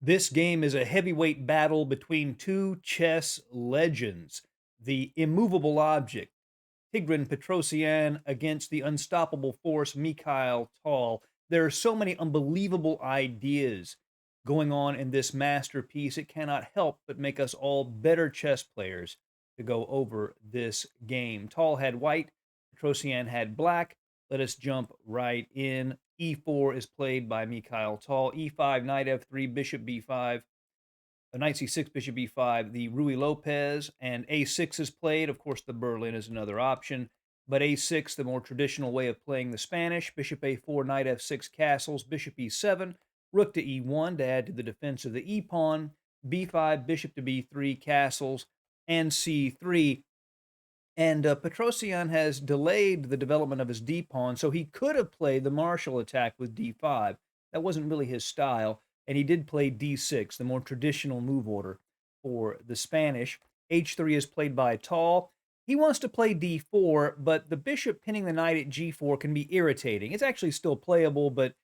This game is a heavyweight battle between two chess legends, the immovable object, Tigran Petrosian, against the unstoppable force, Mikhail. There are so many unbelievable ideas going on in this masterpiece. It cannot help but make us all better chess players to go over this game. Tal had white, Petrosian had black. Let us jump right in. E4 is played by Mikhail. E5, knight f3, bishop b5, knight c6, bishop b5, the Rui Lopez, and a6 is played. Of course, the Berlin is another option, but a6, the more traditional way of playing the Spanish. Bishop a4, knight f6, castles, bishop e7, rook to e1 to add to the defense of the e pawn, b5, bishop to b3, castles, and c3. And Petrosian has delayed the development of his d pawn, so he could have played the Marshall attack with d5. That wasn't really his style, and he did play d6, the more traditional move order for the Spanish. H3 is played by Tal. He wants to play d4, but the bishop pinning the knight at g4 can be irritating. It's actually still playable, but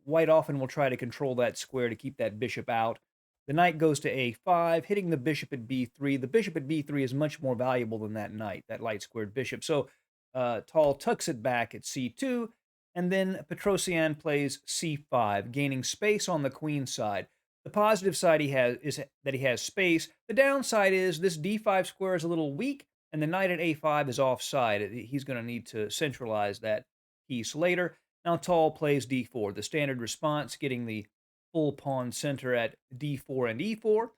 white often will try to control that square to keep that bishop out. The knight goes to a5, hitting the bishop at b3. The bishop at b3 is much more valuable than that knight, that light squared bishop. So Tal tucks it back at c2, and then Petrosian plays c5, gaining space on the queen side. The positive side he has is that he has space. The downside is this d5 square is a little weak, and the knight at a5 is offside. He's going to need to centralize that piece later. Now Tal plays d4, the standard response, getting the full pawn center at d4 and e4.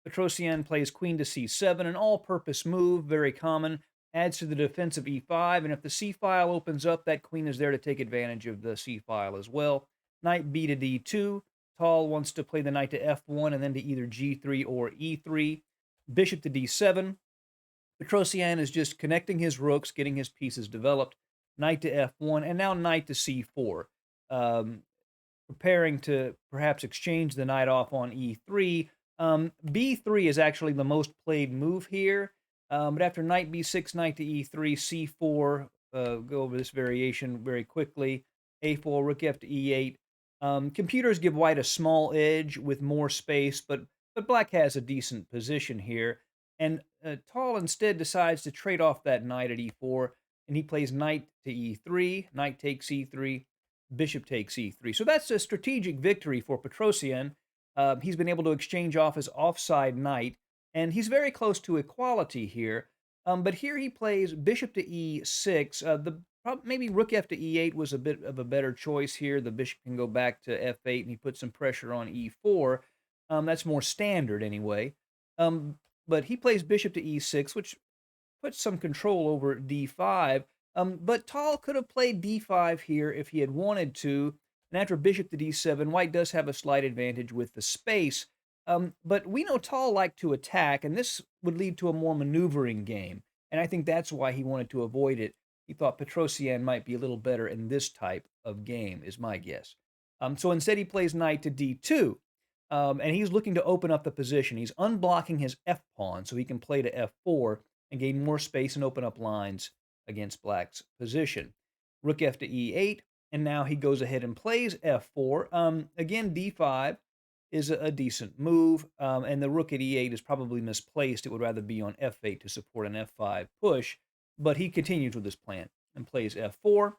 Petrosian plays queen to c7, an all-purpose move, very common, adds to the defense of e5, and if the c file opens up, that queen is there to take advantage of the c file as well. Knight b to d2. Tal wants to play the knight to f1 and then to either g3 or e3. Bishop to d7. Petrosian is just connecting his rooks, getting his pieces developed. Knight to f1, and now knight to c4. Um, Preparing to perhaps exchange the knight off on e3. B3 is actually the most played move here, but after knight b6, knight to e3, c4, go over this variation very quickly. A4, rook f to e8. Computers give white a small edge with more space, but black has a decent position here. And Tal instead decides to trade off that knight at e4, and he plays knight to e3, knight takes e3, bishop takes e3. So that's a strategic victory for Petrosian. He's been able to exchange off his offside knight, and he's very close to equality here. But here he plays bishop to e6. Maybe rook f to e8 was a bit of a better choice here. The bishop can go back to f8, and he puts some pressure on e4. That's more standard anyway. But he plays bishop to e6, which puts some control over d5. But Tal could have played d5 here if he had wanted to. And after bishop to d7, white does have a slight advantage with the space. But we know Tal liked to attack, and this would lead to a more maneuvering game. And I think that's why he wanted to avoid it. He thought Petrosian might be a little better in this type of game, is my guess. So instead, he plays knight to d2. And he's looking to open up the position. He's unblocking his f pawn so he can play to f4 and gain more space and open up lines against black's position. Rook f to e8, and now he goes ahead and plays f4. Again, d5 is a decent move, and the rook at e8 is probably misplaced. It would rather be on f8 to support an f5 push, but he continues with his plan and plays f4.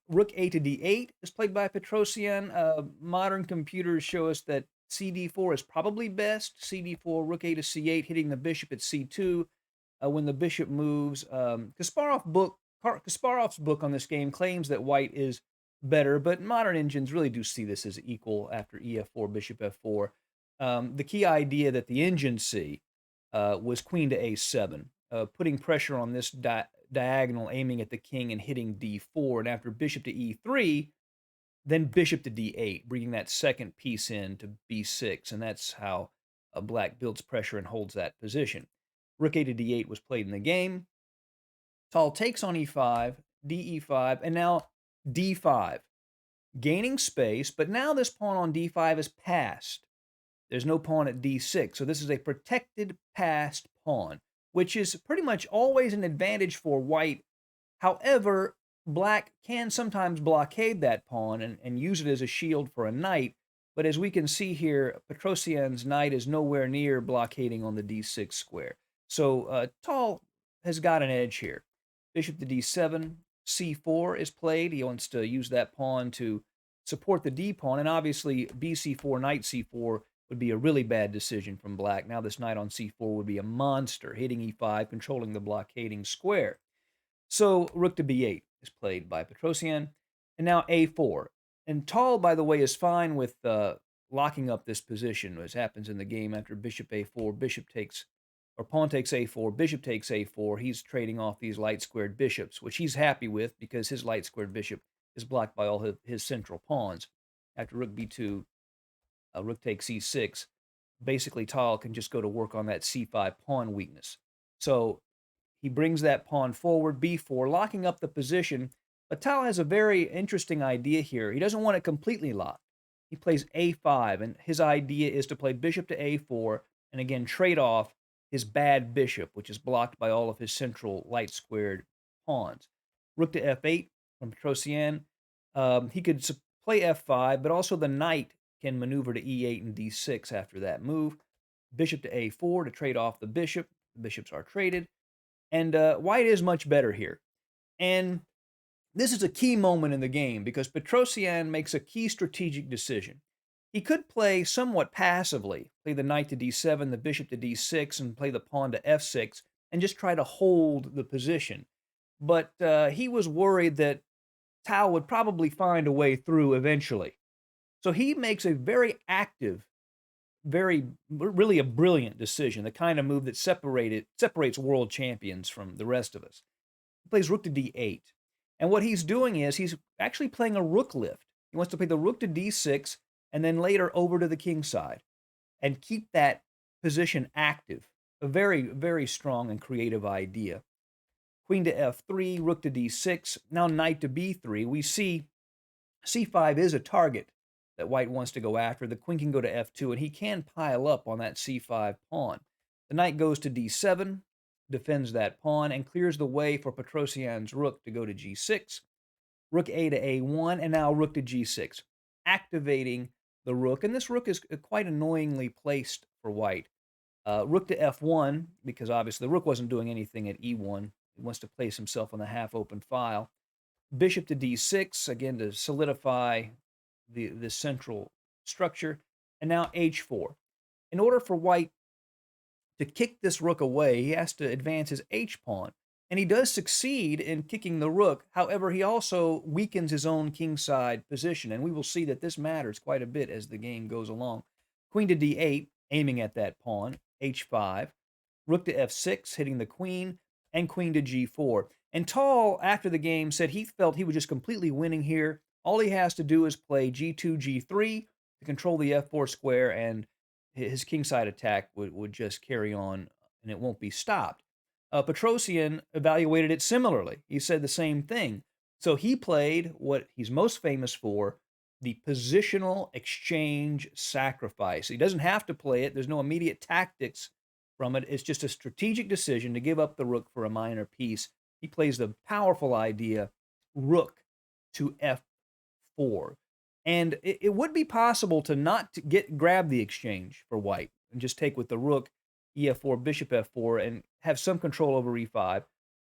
Rook a to d8 is played by Petrosian. Modern computers show us that cd4 is probably best. cd4, rook a to c8, hitting the bishop at c2 when the bishop moves. Kasparov's book on this game claims that white is better, but modern engines really do see this as equal after ef4, bishop f4. The key idea that the engines see was queen to a7, putting pressure on this diagonal, aiming at the king and hitting d4. And after bishop to e3, then bishop to d8, bringing that second piece in to b6. And that's how black builds pressure and holds that position. Rook a to d8 was played in the game. Tal takes on e5, de5, and now d5, gaining space, but now this pawn on d5 is passed. There's no pawn at d6, so this is a protected passed pawn, which is pretty much always an advantage for white. However, black can sometimes blockade that pawn and use it as a shield for a knight, But as we can see here, Petrosian's knight is nowhere near blockading on the d6 square. So Tal has got an edge here. Bishop to d7, c4 is played. He wants to use that pawn to support the d pawn, and obviously bc4, knight c4 would be a really bad decision from black. Now this knight on c4 would be a monster, hitting e5, controlling the blockading square. So rook to b8 is played by Petrosian, and now a4. And Tal, by the way, is fine with locking up this position, as happens in the game after bishop a4, bishop takes, or pawn takes a4, bishop takes a4. He's trading off these light squared bishops, which he's happy with because his light squared bishop is blocked by all his central pawns. After rook b2, rook takes c6, basically Tal can just go to work on that c5 pawn weakness. So he brings that pawn forward, b4, locking up the position. But Tal has a very interesting idea here. He doesn't want it completely locked. He plays a5, and his idea is to play bishop to a4, and again, trade off his bad bishop, which is blocked by all of his central light squared pawns. Rook to f8 from Petrosian. He could play f5, but also the knight can maneuver to e8 and d6 after that move. Bishop to a4 to trade off the bishop. The bishops are traded. And white is much better here. And this is a key moment in the game because Petrosian makes a key strategic decision. He could play somewhat passively, play the knight to d7, the bishop to d6, and play the pawn to f6, and just try to hold the position. But he was worried that Tal would probably find a way through eventually. So he makes a very active, really a brilliant decision, the kind of move that separates world champions from the rest of us. He plays rook to d8. And what he's doing is he's actually playing a rook lift. He wants to play the rook to d6 and then later over to the king side and keep that position active. A very, very strong and creative idea. Queen to f3, rook to d6, now knight to b3. We see c5 is a target that white wants to go after. The queen can go to f2, and he can pile up on that c5 pawn. The knight goes to d7, defends that pawn, and clears the way for Petrosian's rook to go to g6. Rook a to a1, and now rook to g6, activating the rook. And this rook is quite annoyingly placed for white. Rook to f1, because obviously the rook wasn't doing anything at e1. He wants to place himself on the half-open file. Bishop to d6, again to solidify the central structure. And now h4. In order for white to kick this rook away, he has to advance his h-pawn. And he does succeed in kicking the rook. However, he also weakens his own kingside position. And we will see that this matters quite a bit as the game goes along. Queen to d8, aiming at that pawn. h5. Rook to f6, hitting the queen. And queen to g4. And Tal, after the game, said he felt he was just completely winning here. All he has to do is play g2, g3 to control the f4 square, and his kingside attack would just carry on, and it won't be stopped. Petrosian evaluated it similarly. He said the same thing. So he played what he's most famous for, the positional exchange sacrifice. He doesn't have to play it. There's no immediate tactics from it. It's just a strategic decision to give up the rook for a minor piece. He plays the powerful idea, rook to f4. And it would be possible to not grab the exchange for white and just take with the rook, ef4, bishop f4, and have some control over e5.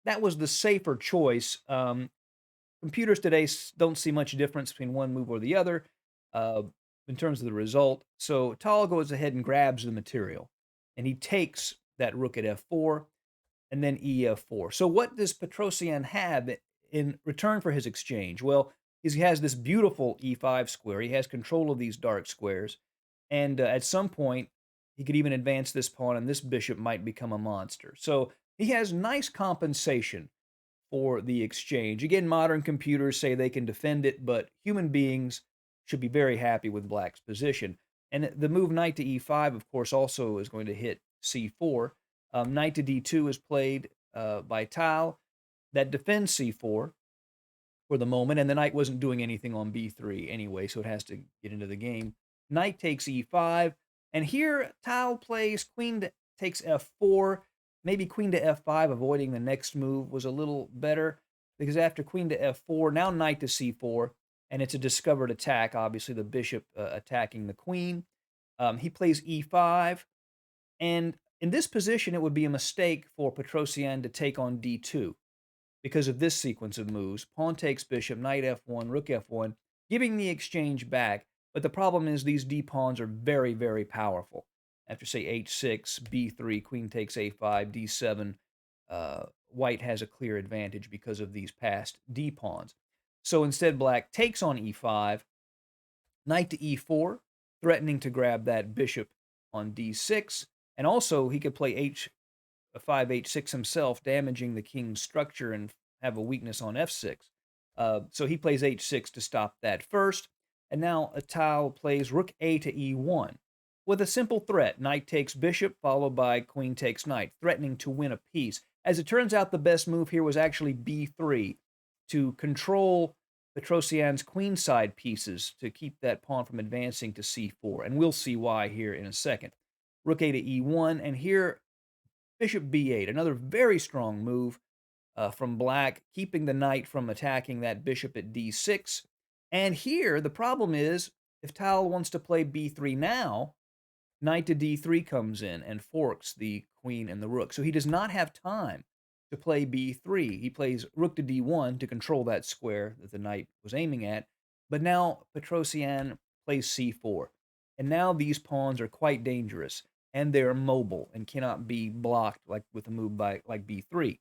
That was the safer choice. Computers today don't see much difference between one move or the other in terms of the result. So Tal goes ahead and grabs the material, and he takes that rook at f4, and then ef4. So what does Petrosian have in return for his exchange? Well, he has this beautiful e5 square. He has control of these dark squares. And at some point, he could even advance this pawn, and this bishop might become a monster. So he has nice compensation for the exchange. Again, modern computers say they can defend it, but human beings should be very happy with black's position. And the move knight to e5, of course, also is going to hit c4. Knight to d2 is played by Tal. That defends c4 for the moment, and the knight wasn't doing anything on b3 anyway, so it has to get into the game. Knight takes e5, and here Tal plays takes f4, maybe queen to f5, avoiding the next move was a little better, because after queen to f4, now knight to c4, and it's a discovered attack, obviously the bishop attacking the queen. He plays e5, and in this position, it would be a mistake for Petrosian to take on d2 because of this sequence of moves. Pawn takes bishop, knight f1, rook f1, giving the exchange back. But the problem is these d pawns are very, very powerful. After, say, h6, b3, queen takes a5, d7, white has a clear advantage because of these past d pawns. So instead, black takes on e5, knight to e4, threatening to grab that bishop on d6. And also, he could play h5, h6 himself, damaging the king's structure and have a weakness on f6. So he plays h6 to stop that first. And now Atal plays rook a to e1 with a simple threat. Knight takes bishop, followed by queen takes knight, threatening to win a piece. As it turns out, the best move here was actually b3 to control Petrosian's queenside pieces to keep that pawn from advancing to c4. And we'll see why here in a second. Rook a to e1, and here bishop b8, another very strong move from black, keeping the knight from attacking that bishop at d6. And here, the problem is, if Tal wants to play b3 now, knight to d3 comes in and forks the queen and the rook. So he does not have time to play b3. He plays rook to d1 to control that square that the knight was aiming at. But now Petrosian plays c4. And now these pawns are quite dangerous, and they're mobile and cannot be blocked like with a move like b3.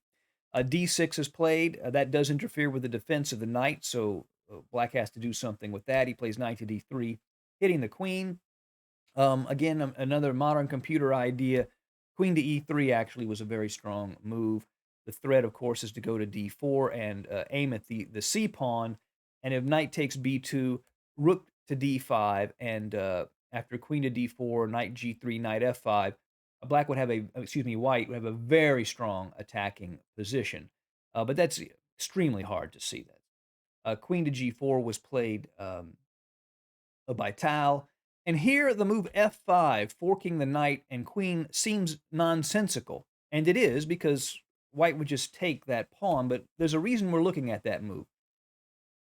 D6 is played. That does interfere with the defense of the knight, so black has to do something with that. He plays knight to d3, hitting the queen. Again, another modern computer idea. Queen to e3 actually was a very strong move. The threat, of course, is to go to d4 and aim at the c pawn. And if knight takes b2, rook to d5, and after queen to d4, knight g3, knight f5, black would have white would have a very strong attacking position. But that's extremely hard to see that. Queen to g4 was played by Tal. And here the move f5, forking the knight and queen, seems nonsensical. And it is, because white would just take that pawn, but there's a reason we're looking at that move.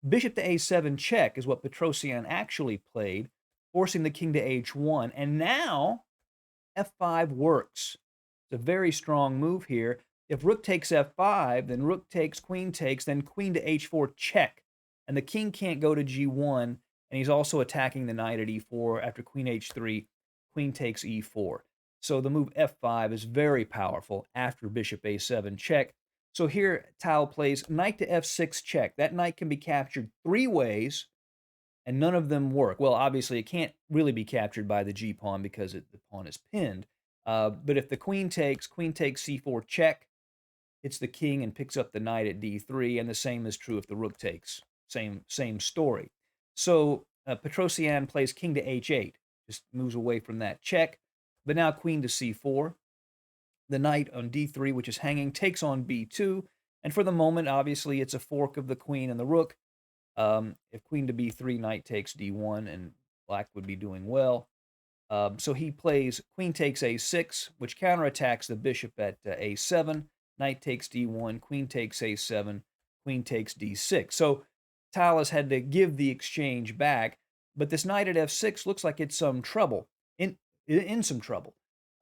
Bishop to a7 check is what Petrosian actually played, forcing the king to h1. And now f5 works. It's a very strong move here. If rook takes f5, then rook takes, then queen to h4 check. And the king can't go to g1, and he's also attacking the knight at e4. After queen h3, queen takes e4. So the move f5 is very powerful after bishop a7 check. So here Tal plays knight to f6 check. That knight can be captured three ways, and none of them work. Well, obviously, it can't really be captured by the g-pawn because the pawn is pinned. But if the queen takes c4 check, hits the king and picks up the knight at d3, and the same is true if the rook takes. Same story. So Petrosian plays king to h8, just moves away from that check. But now queen to c4. The knight on d3, which is hanging, takes on b2. And for the moment, obviously, it's a fork of the queen and the rook. If queen to b3, knight takes d1, and black would be doing well. So he plays queen takes a6, which counterattacks the bishop at a7. Knight takes d1, queen takes a7, queen takes d6. So Tal has had to give the exchange back, but this knight at f6 looks like it's some trouble, in some trouble.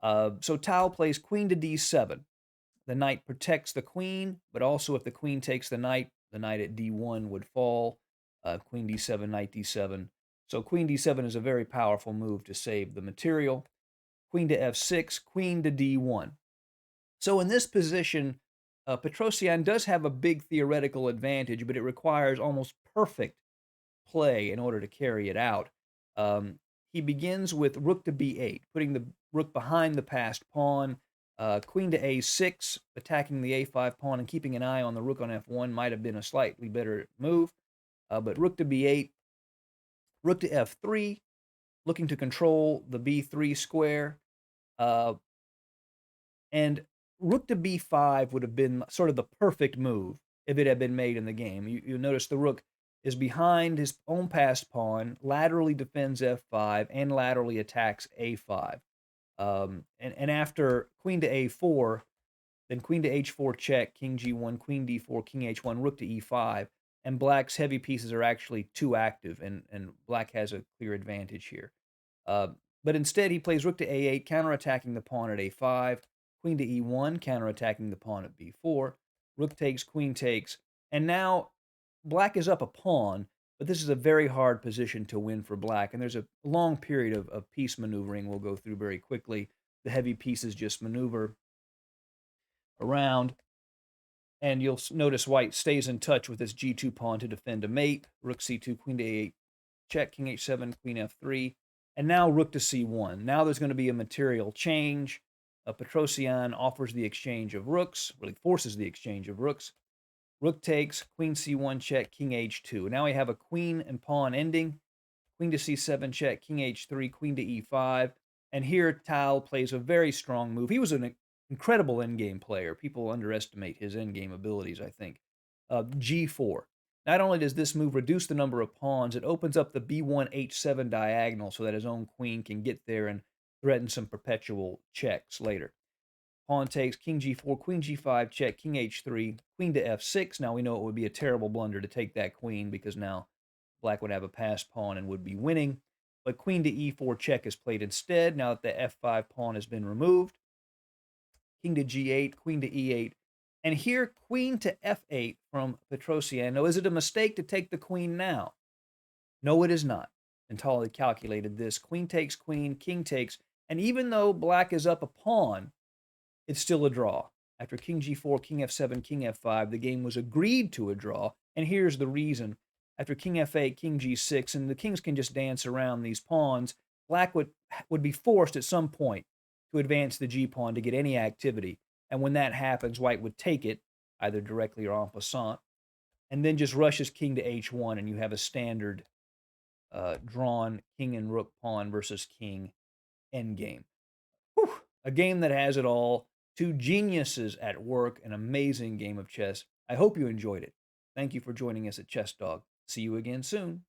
So Tal plays queen to d7. The knight protects the queen, but also if the queen takes the knight at d1 would fall. Queen d7, knight d7. So queen d7 is a very powerful move to save the material. Queen to f6, queen to d1. So in this position, Petrosian does have a big theoretical advantage, but it requires almost perfect play in order to carry it out. He begins with rook to b8, putting the rook behind the passed pawn. Queen to a6, attacking the a5 pawn and keeping an eye on the rook on f1 might have been a slightly better move. But rook to b8, rook to f3, looking to control the b3 square. And rook to b5 would have been sort of the perfect move if it had been made in the game. You notice the rook is behind his own passed pawn, laterally defends f5, and laterally attacks a5. And after queen to a4, then queen to h4 check, king g1, queen d4, king h1, rook to e5. and black's heavy pieces are actually too active, and black has a clear advantage here. Uh, but instead, he plays rook to a8, counterattacking the pawn at a5, queen to e1, counterattacking the pawn at b4, rook takes, queen takes, and now black is up a pawn, but this is a very hard position to win for black, and there's a long period of piece maneuvering we'll go through very quickly. The heavy pieces just maneuver around, and you'll notice white stays in touch with this g2 pawn to defend a mate. Rook c2, queen to a8, check, king h7, queen f3, and now rook to c1. Now there's going to be a material change. Petrosian offers the exchange of rooks, really forces the exchange of rooks. Rook takes, queen c1 check, king h2. Now we have a queen and pawn ending. Queen to c7 check, king h3, queen to e5. And here Tal plays a very strong move. He was an incredible endgame player. People underestimate his endgame abilities, I think. G4. Not only does this move reduce the number of pawns, it opens up the b1 h7 diagonal so that his own queen can get there and threaten some perpetual checks later. Pawn takes, king g4, queen g5, check, king h3, queen to f6. Now we know it would be a terrible blunder to take that queen because now black would have a passed pawn and would be winning. But queen to e4 check is played instead now that the f5 pawn has been removed. King to g8, queen to e8. And here, queen to f8 from Petrosian. Now, is it a mistake to take the queen now? No, it is not. Entirely calculated this. Queen takes queen, king takes. And even though black is up a pawn, it's still a draw. After king g4, king f7, king f5, the game was agreed to a draw. And here's the reason. After king f8, king g6, and the kings can just dance around these pawns, black would be forced at some point to advance the g-pawn to get any activity. And when that happens, white would take it, either directly or en passant, and then just rushes king to h1, and you have a standard drawn king and rook pawn versus king endgame. Whew, a game that has it all. Two geniuses at work, an amazing game of chess. I hope you enjoyed it. Thank you for joining us at Chess Dog. See you again soon.